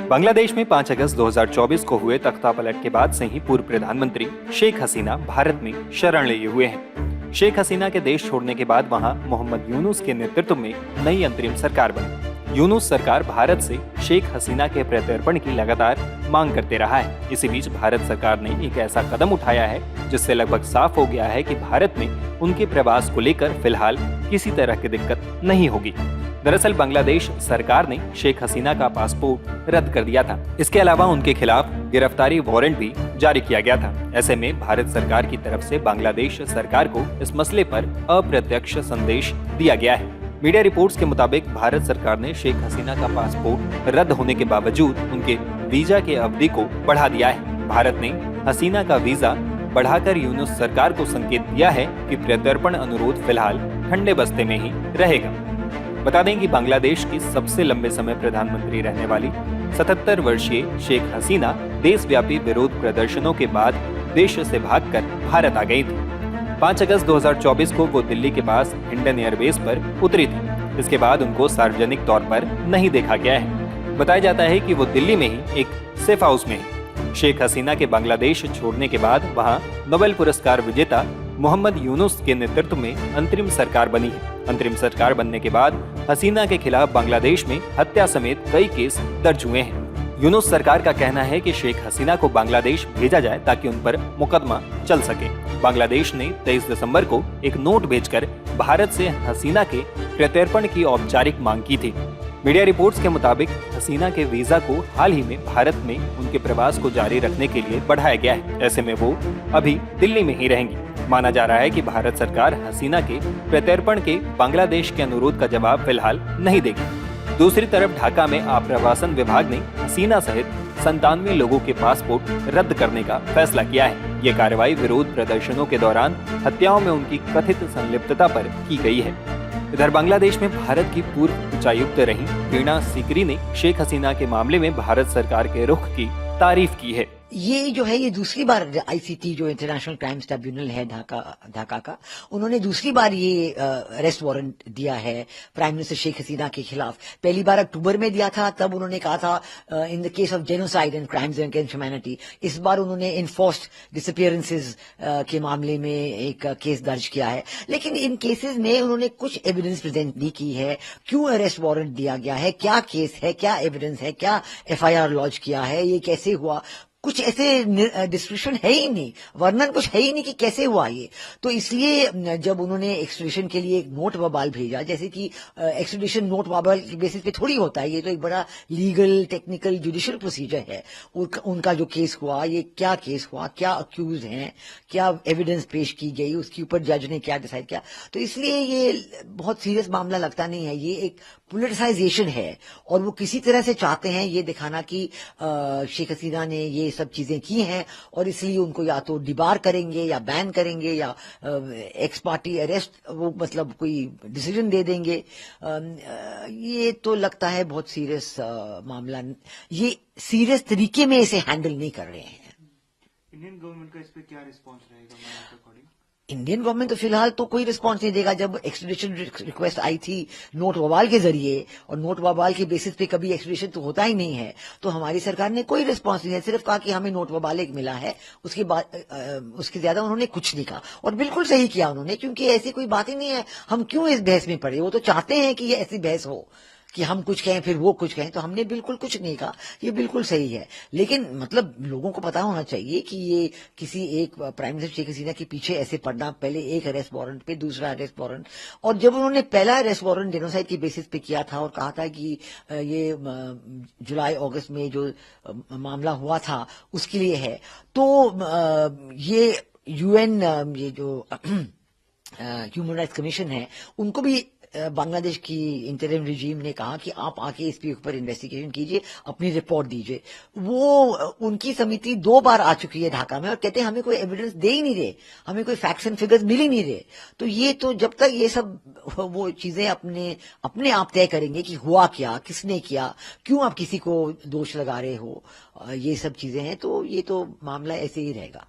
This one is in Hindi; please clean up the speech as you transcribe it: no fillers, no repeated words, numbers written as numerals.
बांग्लादेश में 5 अगस्त 2024 को हुए तख्तापलट के बाद से ही पूर्व प्रधानमंत्री शेख हसीना भारत में शरण लिए हुए हैं। शेख हसीना के देश छोड़ने के बाद वहां मोहम्मद यूनुस के नेतृत्व में नई अंतरिम सरकार बनी। यूनुस सरकार भारत से शेख हसीना के प्रत्यर्पण की लगातार मांग करते रहा है। इसी बीच भारत सरकार ने एक ऐसा कदम उठाया है जिससे लगभग साफ हो गया है कि भारत में उनके प्रवास को लेकर फिलहाल किसी तरह की दिक्कत नहीं होगी। दरअसल बांग्लादेश सरकार ने शेख हसीना का पासपोर्ट रद्द कर दिया था। इसके अलावा उनके खिलाफ गिरफ्तारी वारंट भी जारी किया गया था। ऐसे में भारत सरकार की तरफ से बांग्लादेश सरकार को इस मसले पर अप्रत्यक्ष संदेश दिया गया है। मीडिया रिपोर्ट्स के मुताबिक भारत सरकार ने शेख हसीना का पासपोर्ट रद्द होने के बावजूद उनके वीजा के अवधि को बढ़ा दिया है। भारत ने हसीना का वीजा बढ़ाकर यूनुस सरकार को संकेत दिया है कि प्रत्यर्पण अनुरोध फिलहाल ठंडे बस्ते में ही रहेगा। बता दें कि बांग्लादेश की सबसे लंबे समय प्रधानमंत्री रहने वाली 77 वर्षीय शेख हसीना देशव्यापी विरोध प्रदर्शनों के बाद देश से भागकर भारत आ गई थी। 5 अगस्त 2024 को वो दिल्ली के पास हिंडन एयरबेस पर उतरी थी। इसके बाद उनको सार्वजनिक तौर पर नहीं देखा गया है। बताया जाता है कि वो दिल्ली में ही एक सेफ हाउस में है। शेख हसीना के बांग्लादेश छोड़ने के बाद वहां नोबेल पुरस्कार विजेता मोहम्मद यूनुस के नेतृत्व में अंतरिम सरकार बनी है। अंतरिम सरकार बनने के बाद हसीना के खिलाफ बांग्लादेश में हत्या समेत कई केस दर्ज हुए हैं। यूनुस सरकार का कहना है कि शेख हसीना को बांग्लादेश भेजा जाए ताकि उन पर मुकदमा चल सके। बांग्लादेश ने 23 दिसंबर को एक नोट भेजकर भारत से हसीना के प्रत्यर्पण की औपचारिक मांग की थी। मीडिया रिपोर्ट्स के मुताबिक हसीना के वीजा को हाल ही में भारत में उनके प्रवास को जारी रखने के लिए बढ़ाया गया है। ऐसे में वो अभी दिल्ली में ही रहेंगी। माना जा रहा है कि भारत सरकार हसीना के प्रत्यर्पण के बांग्लादेश के अनुरोध का जवाब फिलहाल नहीं देगी। दूसरी तरफ ढाका में आप्रवासन विभाग ने हसीना सहित 97 लोगों के पासपोर्ट रद्द करने का फैसला किया है। ये कार्रवाई विरोध प्रदर्शनों के दौरान हत्याओं में उनकी कथित संलिप्तता पर की गई है। इधर बांग्लादेश में भारत की पूर्व उच्चायुक्त रही वीणा सीकरी ने शेख हसीना के मामले में भारत सरकार के रुख की तारीफ की है। ये जो है ये दूसरी बार आईसीटी जो इंटरनेशनल क्राइम्स ट्रिब्यूनल है ढाका का, उन्होंने दूसरी बार ये अरेस्ट वारंट दिया है प्राइम मिनिस्टर शेख हसीना के खिलाफ। पहली बार अक्टूबर में दिया था, तब उन्होंने कहा था in the case of genocide and crimes against humanity. इस बार उन्होंने इनफोर्स्ड डिसअपीयरेंसेस के मामले में एक केस दर्ज किया है। लेकिन इन केसेस में उन्होंने कुछ एविडेंस प्रेजेंट नहीं की है। क्यों अरेस्ट वारंट दिया गया है, क्या केस है, क्या एविडेंस है, क्या एफआईआर लॉन्च किया है, ये कैसे हुआ, कुछ ऐसे डिस्क्रिप्शन है ही नहीं, वर्णन कुछ है ही नहीं कि कैसे हुआ ये। तो इसलिए जब उन्होंने एक्सट्रेडिशन के लिए एक नोट बवाल भेजा, जैसे कि एक्सट्रेडिशन नोट बवाल के बेसिस पे थोड़ी होता है, ये तो एक बड़ा लीगल टेक्निकल जुडिशियल प्रोसीजर है। उनका जो केस हुआ, ये क्या केस हुआ, क्या अक्यूज हैं, क्या एविडेंस पेश की गई, उसके ऊपर जज ने क्या डिसाइड किया। तो इसलिए ये बहुत सीरियस मामला लगता नहीं है। ये एक पोलिटिसाइजेशन है और वो किसी तरह से चाहते हैं ये दिखाना कि शेख हसीना ने ये सब चीजें की हैं और इसलिए उनको या तो डिबार करेंगे या बैन करेंगे या एक्स पार्टी अरेस्ट वो मतलब कोई डिसीजन दे देंगे। ये तो लगता है बहुत सीरियस मामला। ये सीरियस तरीके में इसे हैंडल नहीं कर रहे हैं। इंडियन गवर्नमेंट का इस पे क्या रिस्पॉन्स रहेगा आपके अकॉर्डिंग? इंडियन गवर्नमेंट तो फिलहाल तो कोई रिस्पांस नहीं देगा। जब एक्सट्रेडिशन रिक्वेस्ट आई थी नोट बवाल के जरिए, और नोट बवाल के बेसिस पे कभी एक्सट्रेडिशन तो होता ही नहीं है, तो हमारी सरकार ने कोई रिस्पांस नहीं दिया। सिर्फ कहा कि हमें नोट बवाल एक मिला है, उसके बाद उसके ज्यादा उन्होंने कुछ नहीं कहा। और बिल्कुल सही किया उन्होंने, क्योंकि ऐसी कोई बात ही नहीं है। हम क्यों इस बहस में पड़े? वो तो चाहते हैं कि ये ऐसी बहस हो कि हम कुछ कहें फिर वो कुछ कहें। तो हमने बिल्कुल कुछ नहीं कहा, ये बिल्कुल सही है। लेकिन मतलब लोगों को पता होना चाहिए कि ये किसी एक प्राइम मिनिस्टर शेख हसीना के पीछे ऐसे पड़ना, पहले एक अरेस्ट वारंट पे दूसरा अरेस्ट वारंट, और जब उन्होंने पहला अरेस्ट वारंट जेनोसाइड की बेसिस पे किया था और कहा था कि ये जुलाई अगस्त में जो मामला हुआ था उसके लिए है, तो ये यूएन ये जो ह्यूमन राइट्स कमीशन है, उनको भी बांग्लादेश की इंटरिम रिजीम ने कहा कि आप आके इसके ऊपर इन्वेस्टिगेशन कीजिए, अपनी रिपोर्ट दीजिए। वो उनकी समिति 2 बार आ चुकी है ढाका में और कहते हैं हमें कोई एविडेंस दे ही नहीं रहे, हमें कोई फैक्ट्स एंड फिगर्स मिल ही नहीं रहे। तो ये तो जब तक ये सब वो चीजें अपने आप तय करेंगे कि हुआ क्या, किसने किया, क्यों आप किसी को दोष लगा रहे हो, ये सब चीजें हैं, तो ये तो मामला ऐसे ही रहेगा।